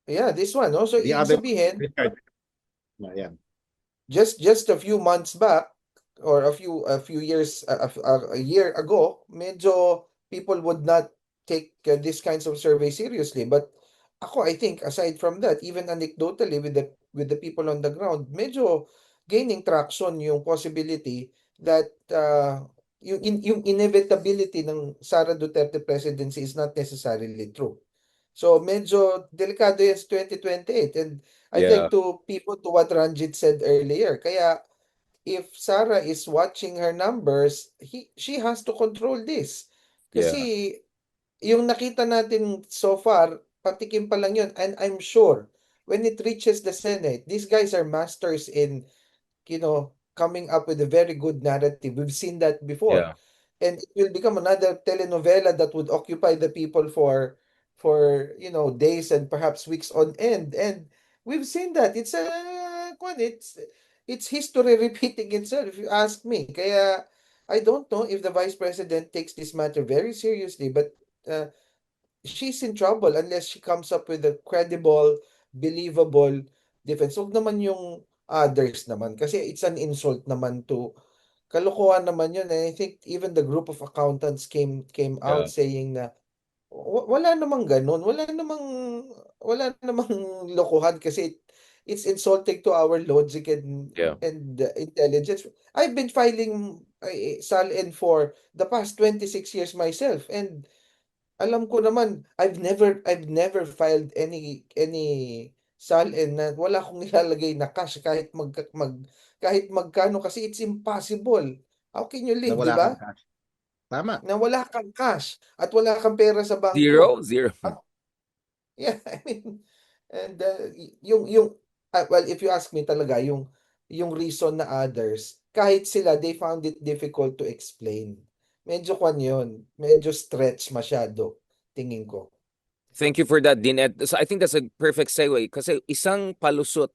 Yeah, this one. No? So, The ibig other sabihin, Richard. Yeah. just a few months back or a few years a year ago, medyo people would not take these kinds of surveys seriously. But I think aside from that, even anecdotally with the people on the ground, medyo gaining traction yung possibility that yung inevitability ng Sara Duterte presidency is not necessarily true. So medyo delikado yan sa 2028. And I'd like Yeah, to pivot to what Ranjit said earlier. Kaya if Sarah is watching her numbers, she has to control this. yeah, Kasi yung nakita natin so far, patikim pa lang yun. And I'm sure when it reaches the Senate, these guys are masters in, coming up with a very good narrative. We've seen that before. yeah. And it will become another telenovela that would occupy the people for days and perhaps weeks on end. And we've seen that it's history repeating itself, if you ask me. Kaya I don't know if the vice president takes this matter very seriously, but uh, she's in trouble unless she comes up with a credible, believable defense. Huwag naman yung others naman kasi it's an insult naman to kalokohan naman yun. And I think even the group of accountants came out Yeah, saying na wala namang ganun. Wala namang lokohan kasi it's insulting to our logic yeah. and intelligence. I've been filing SALN for the past 26 years myself, and alam ko naman I've never filed any SALN na wala akong nilalagay na cash kahit magkano kasi it's impossible. How can you Na live, di wala kang ba? cash. Tama. Na wala kang cash at wala kang pera sa bangko. Zero, zero. Ah, yeah, I mean, and well, if you ask me talaga, yung reason na others, kahit sila, they found it difficult to explain. Medyo kwan yun, medyo stretch masyado, tingin ko. Thank you for that, Din. So I think that's a perfect segue kasi isang palusot,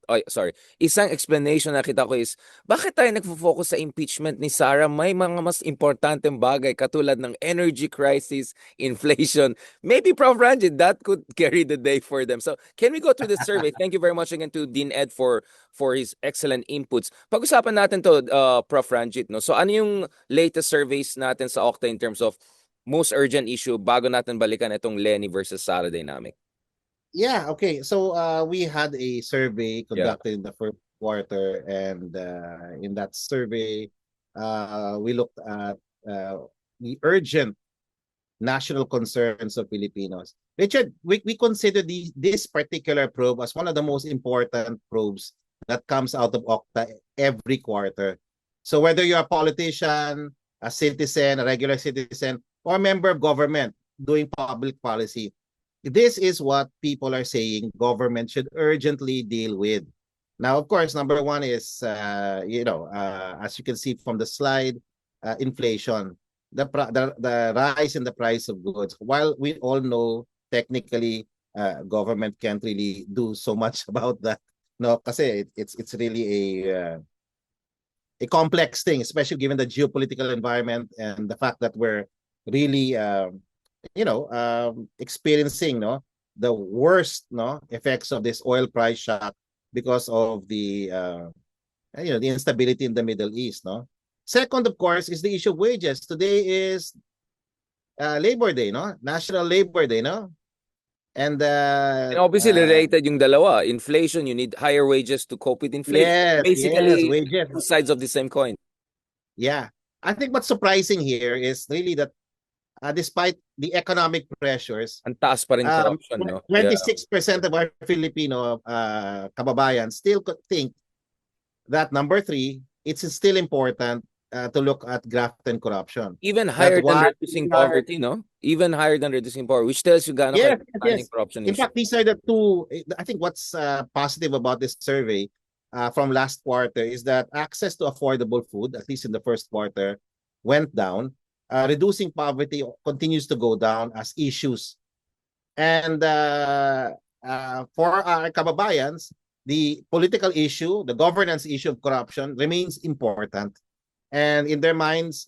isang explanation na kita ko is bakit tayo nagfo-focus sa impeachment ni Sara? May mga mas importanteng bagay katulad ng energy crisis, inflation. Maybe Prof. Ranjit, that could carry the day for them. So can we go through this survey? Thank you very much again to Dean Ed for his excellent inputs. Pag-usapan natin to, Prof. Ranjit. No? So ano yung latest surveys natin sa Okta in terms of most urgent issue bago natin balikan itong Lenny versus Sara dynamic? Yeah, okay. So we had a survey Yeah. conducted in the first quarter, and in that survey, we looked at the urgent national concerns of Filipinos. Richard, we consider this particular probe as one of the most important probes that comes out of Okta every quarter. So whether you're a politician, a citizen, a regular citizen, or a member of government doing public policy, this is what people are saying government should urgently deal with. Now, of course, number one is, as you can see from the slide, inflation, the rise in the price of goods. While we all know technically, government can't really do so much about that. No, kasi it's really a complex thing, especially given the geopolitical environment and the fact that we're really experiencing the worst effects of this oil price shock because of the instability in the Middle East. Second, of course, is the issue of wages. Today is Labor Day, National Labor Day, and obviously related yung dalawa. Inflation, you need higher wages to cope with inflation. yes, Basically, wages. two sides of the same coin. Yeah, I think what's surprising here is really that despite the economic pressures, Ang taas pa rin corruption, no? 26% of our Filipino kababayan still think that number three, it's still important to look at graft and corruption. Even higher than why reducing poverty, no? Even higher than reducing poverty, which tells you gaano Yes, ka corruption In issue. fact, these are the two. I think what's positive about this survey from last quarter is that access to affordable food, at least in the first quarter, went down. Reducing poverty continues to go down as issues. And for our kababayans, the political issue, the governance issue of corruption remains important. And in their minds,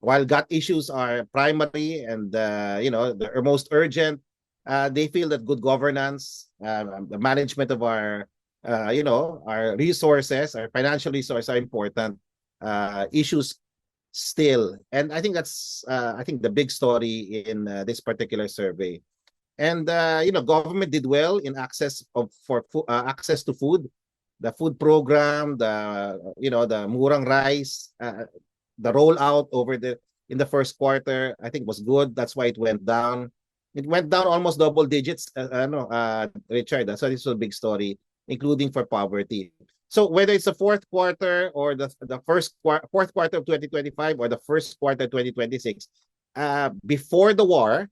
while gut issues are primary and the most urgent, they feel that good governance, the management of our, our resources, our financial resources are important issues still. And I think that's, I think the big story in this particular survey. And, government did well in access to food, the food program, the murang rice, the rollout in the first quarter, I think was good. That's why it went down. It went down almost double digits, Richard. So this was a big story, including for poverty. So whether it's the fourth quarter or the fourth quarter of 2025 or the first quarter 2026, before the war,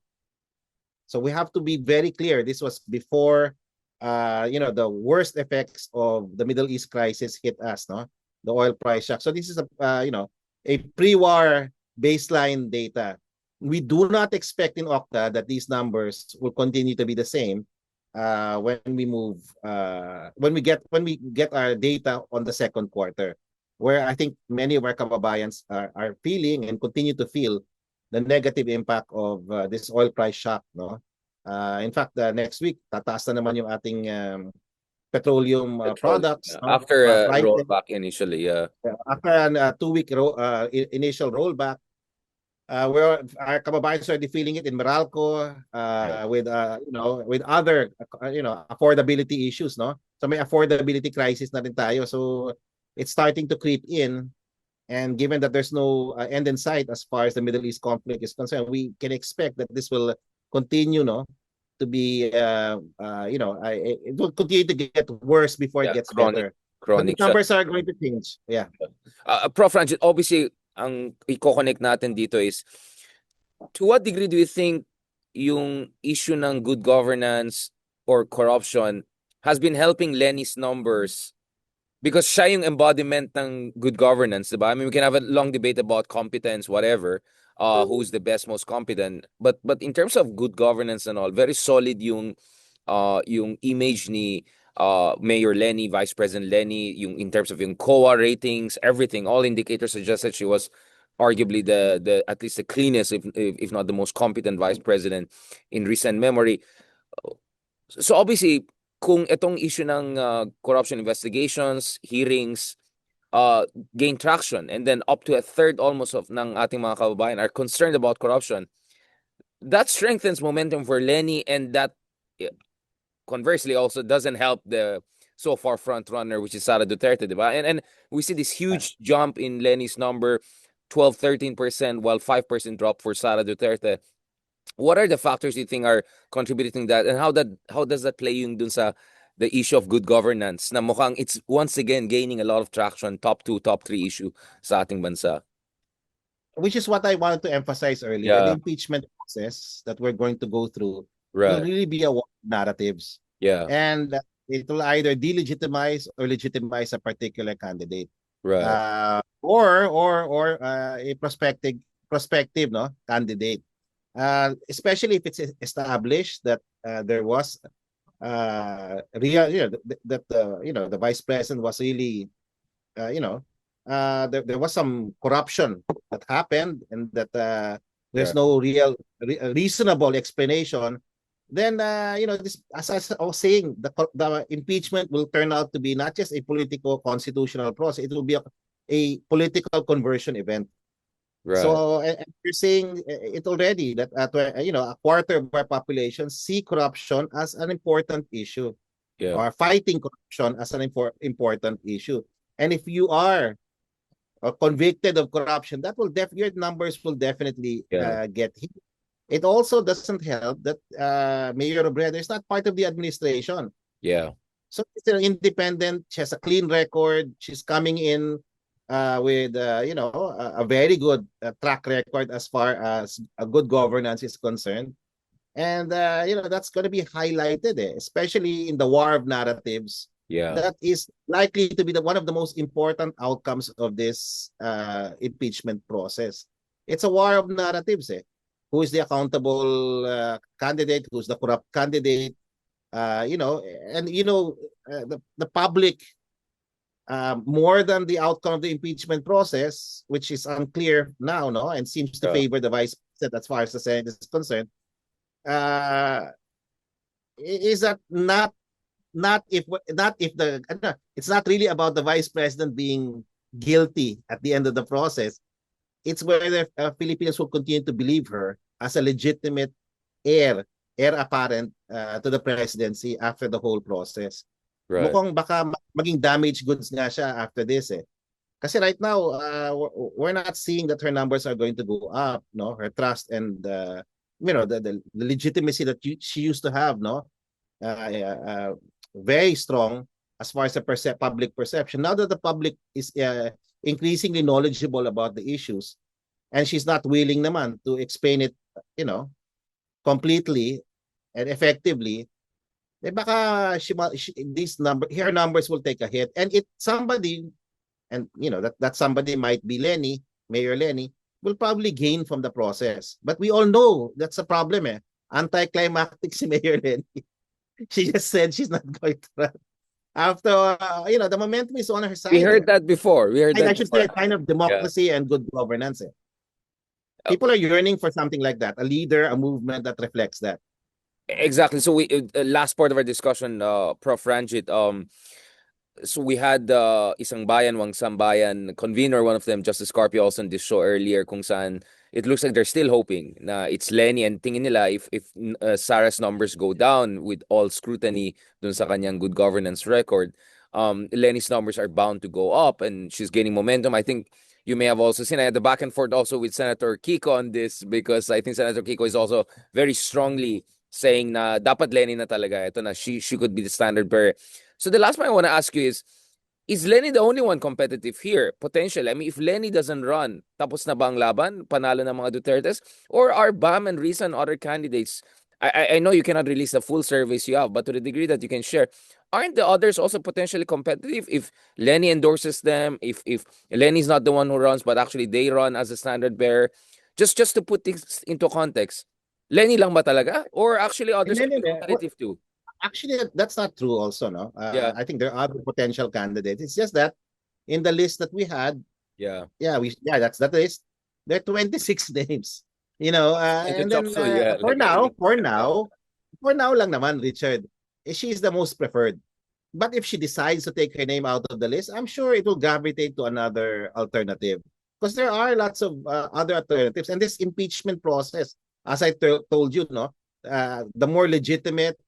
so we have to be very clear. This was before, the worst effects of the Middle East crisis hit us, no? The oil price shock. So this is a pre-war baseline data. We do not expect in Okta that these numbers will continue to be the same when we get our data on the second quarter, where I think many of our kababayans are feeling and continue to feel the negative impact of this oil price shock, no? In fact, next week tataas na naman yung ating petroleum products, no? After rollback initially, after a 2-week initial rollback, where our kababayans are already feeling it in Meralco, with other affordability issues, no? So may affordability crisis na rin tayo. So it's starting to creep in, and given that there's no end in sight as far as the Middle East conflict is concerned, we can expect that this will continue, no, to be it will continue to get worse before it gets better. Chronic. The numbers are going to change. Yeah. Prof. Ranjit, obviously, ang i-connect natin dito is, to what degree do you think yung issue ng good governance or corruption has been helping Lenny's numbers? Because siya yung embodiment ng good governance, diba? I mean, we can have a long debate about competence, whatever, who's the best, most competent. But in terms of good governance and all, very solid yung image ni Mayor Lenny, Vice President Lenny, in terms of yung COA ratings, everything, all indicators suggest that she was arguably the at least the cleanest, if not the most competent vice president in recent memory. So obviously, kung itong issue ng corruption investigations, hearings, gain traction, and then up to a third almost of ng ating mga kababayan are concerned about corruption, that strengthens momentum for Lenny, and that conversely also doesn't help the so far front runner, which is Sara Duterte, diba? And we see this huge jump in Lenny's number, 12-13%, while 5% drop for Sara Duterte. What are the factors you think are contributing to that, and how does that play yung dun sa the issue of good governance na mukhang it's once again gaining a lot of traction, top 2, top 3 issue sa ating bansa? Which is what I wanted to emphasize earlier. Yeah. The impeachment process that we're going to go through Right. will really be a war of narratives. Yeah. And it will either delegitimize or legitimize a particular candidate. Right. Or a prospective candidate. Especially if it's established that there was the vice president was really there was some corruption that happened, and that there's no real reasonable explanation, then this, as I was saying, the impeachment will turn out to be not just a political constitutional process, it will be a political conversion event. Right. So and you're saying it already that a quarter of our population see corruption as an important issue, or fighting corruption as an important issue. And if you are convicted of corruption, that will your numbers will definitely get hit. It also doesn't help that Mayor Robredo is not part of the administration. Yeah. So it's an independent. She has a clean record. She's coming in with a very good track record as far as a good governance is concerned, and that's going to be highlighted, especially in the war of narratives. Yeah, that is likely to be one of the most important outcomes of this impeachment process. It's a war of narratives. Who is the accountable candidate? Who's the corrupt candidate? The public. More than the outcome of the impeachment process, which is unclear now, and seems to favor the vice president as far as the Senate is concerned. is that not if the ano, it's not really about the vice president being guilty at the end of the process. It's whether Filipinos will continue to believe her as a legitimate heir apparent to the presidency after the whole process. Right. Mukhang baka maging damaged goods nga siya after this eh. Kasi right now, we're not seeing that her numbers are going to go up, no? Her trust and the legitimacy that she used to have, no? Very strong as far as the public perception. Now that the public is increasingly knowledgeable about the issues, and she's not willing naman to explain it, completely and effectively, eh baka her numbers will take a hit, and somebody, and that somebody might be Mayor Lenny, will probably gain from the process. But we all know that's a problem eh. Anticlimactic si Mayor Lenny. She just said she's not going to run. After, the momentum is on her side. We heard that before. I should say a kind of democracy and good governance. Eh. People are yearning for something like that, a leader, a movement that reflects that. Exactly. So we last part of our discussion, Prof. Ranjit, so we had Isang Bayan, Wang Sambayan convener, one of them, Justice Carpio, also on this show earlier, kung saan it looks like they're still hoping na it's Lenny, and tingin nila if Sara's numbers go down with all scrutiny dun sa kanyang good governance record, Lenny's numbers are bound to go up and she's gaining momentum. I think you may have also seen I had the back and forth also with Senator Kiko on this, because I think Senator Kiko is also very strongly saying na dapat Lenny na talaga, ito na, she could be the standard bearer. So the last point I want to ask you is Lenny the only one competitive here? Potentially. I mean, if Lenny doesn't run, tapos na ba ang laban? Panalo ng mga Dutertes? Or are Bam and Risa and other candidates, I know you cannot release the full surveys you have, but to the degree that you can share, aren't the others also potentially competitive if Lenny endorses them, if Lenny's not the one who runs, but actually they run as a standard bearer? Just to put things into context, Lenny lang ba talaga? Or actually others are competitive too? Actually, that's not true also, no? Yeah. I think there are other potential candidates. It's just that in the list that we had, that's that list. There are 26 names. And then for now lang naman, Richard, she's the most preferred. But if she decides to take her name out of the list, I'm sure it will gravitate to another alternative. Because there are lots of other alternatives. And this impeachment process, as I told you, no, the more legitimate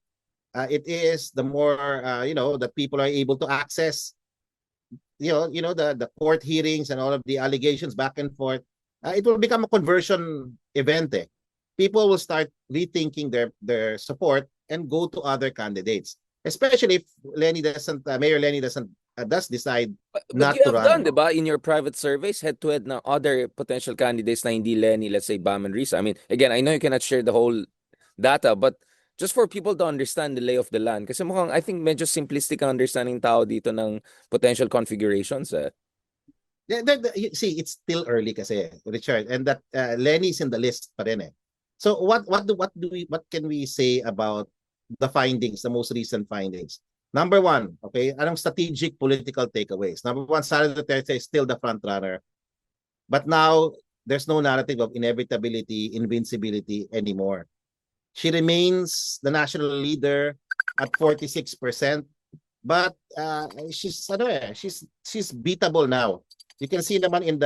it is, the more that people are able to access the court hearings and all of the allegations back and forth. It will become a conversion event. People will start rethinking their support and go to other candidates, especially if Mayor Lenny does decide not you to have run. done, diba, in your private surveys, head-to-head na other potential candidates na hindi Lenny, let's say Bam and Risa. I mean, again, I know you cannot share the whole data, but just for people to understand the lay of the land. Kasi mukhang, I think, medyo simplistic ang understanding tao dito ng potential configurations. See, it's still early kasi, Richard, and that Lenny's in the list pa rin eh. So what can we say about the findings, the most recent findings? Number one, okay, anong strategic political takeaways? Number one, Sara Duterte is still the front runner. But now, there's no narrative of inevitability, invincibility anymore. She remains the national leader at 46%, but she's beatable now. You can see naman in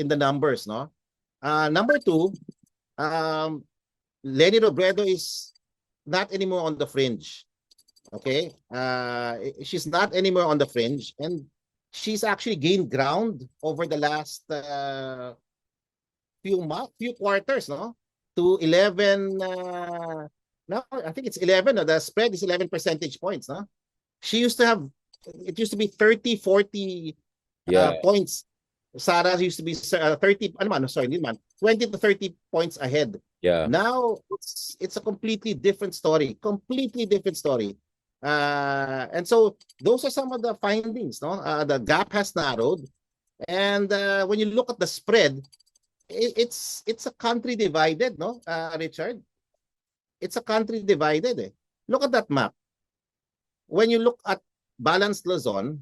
the numbers, no? Number two, Leni Robredo is not anymore on the fringe. Okay? She's not anymore on the fringe, and she's actually gained ground over the last few quarters, no? To 11 no, I think it's 11. No? The spread is 11 percentage points, no? It used to be 30, 40 points. Sara used to be 30, 20 to 30 points ahead. Yeah. Now it's a completely different story. Completely different story. And so those are some of the findings, no? The gap has narrowed. And when you look at the spread, it's a country divided, no, Richard? It's a country divided. Eh. Look at that map. When you look at balanced Luzon,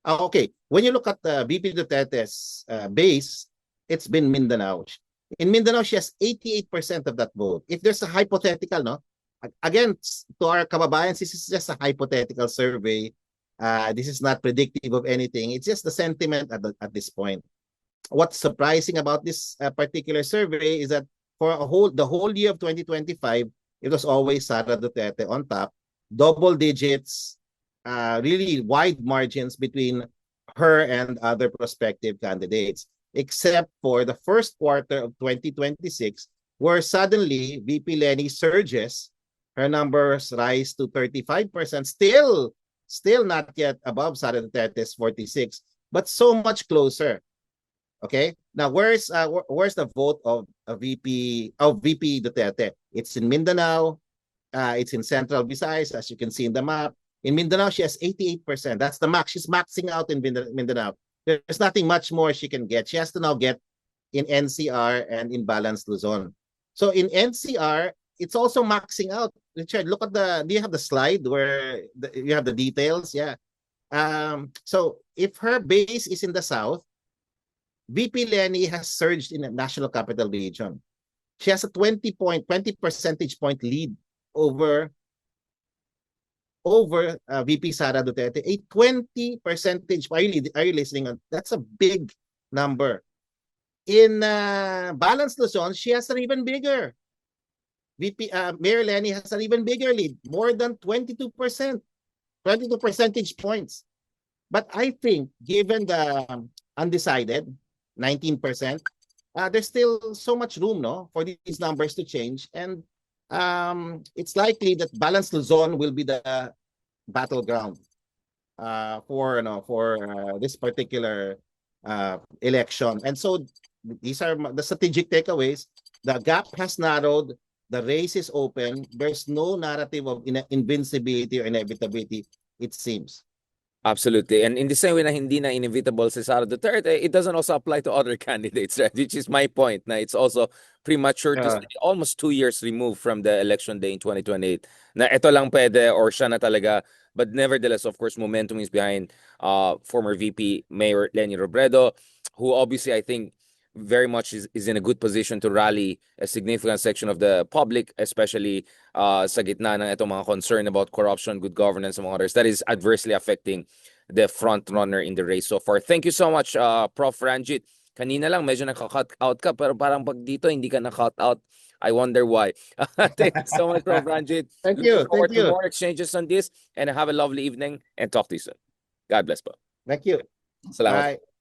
okay, when you look at VP Duterte's base, it's been Mindanao. In Mindanao, she has 88% of that vote. If there's a hypothetical, no? Again, to our kababayans, this is just a hypothetical survey. This is not predictive of anything. It's just the sentiment at this point. What's surprising about this particular survey is that for the whole year of 2025, it was always Sara Duterte on top, double digits, really wide margins between her and other prospective candidates, except for the first quarter of 2026, where suddenly VP Lenny surges, her numbers rise to 35%, still not yet above Sara Duterte's 46, but so much closer. Okay, now where's the vote of VP Duterte? It's in Mindanao, it's in Central Visayas, as you can see in the map. In Mindanao, she has 88%. That's the max. She's maxing out in Mindanao. There's nothing much more she can get. She has to now get in NCR and in Balanced Luzon. So in NCR, it's also maxing out. Richard, look at do you have the slide where you have the details? Yeah. So if her base is in the south, VP Lenny has surged in the National Capital Region. She has a 20 percentage point lead over VP Sara Duterte. A 20 percentage. Are you listening? That's a big number. In Balanced Luzon, she has an even bigger. Mayor Lenny has an even bigger lead, more than 22%, 22 percentage points. But I think, given the undecided, 19%, there's still so much room, no, for these numbers to change, and it's likely that Balanced Luzon will be the battleground for this particular election. And so these are the strategic takeaways. The gap has narrowed. The race is open. There's no narrative of invincibility or inevitability, it seems. Absolutely. And in the same way na hindi na inevitable si Sara Duterte, it doesn't also apply to other candidates, right? Which is my point. Na it's also premature to say, almost 2 years removed from the election day in 2028. Na ito lang pwede or siya na talaga. But nevertheless, of course, momentum is behind former VP Mayor Lenny Robredo, who obviously I think very much is in a good position to rally a significant section of the public, especially sa gitna ng itong mga concern about corruption, good governance, among others, that is adversely affecting the front runner in the race so far. Thank you so much, Prof. Ranjit. Kanina lang medyo naka-cut out ka, pero parang pag dito hindi ka na-cut out. I wonder why. Thank you so much, Prof. Ranjit. Thank you. Look forward to more exchanges on this, and have a lovely evening, and talk to you soon. God bless po. Thank you. Salamat. Bye.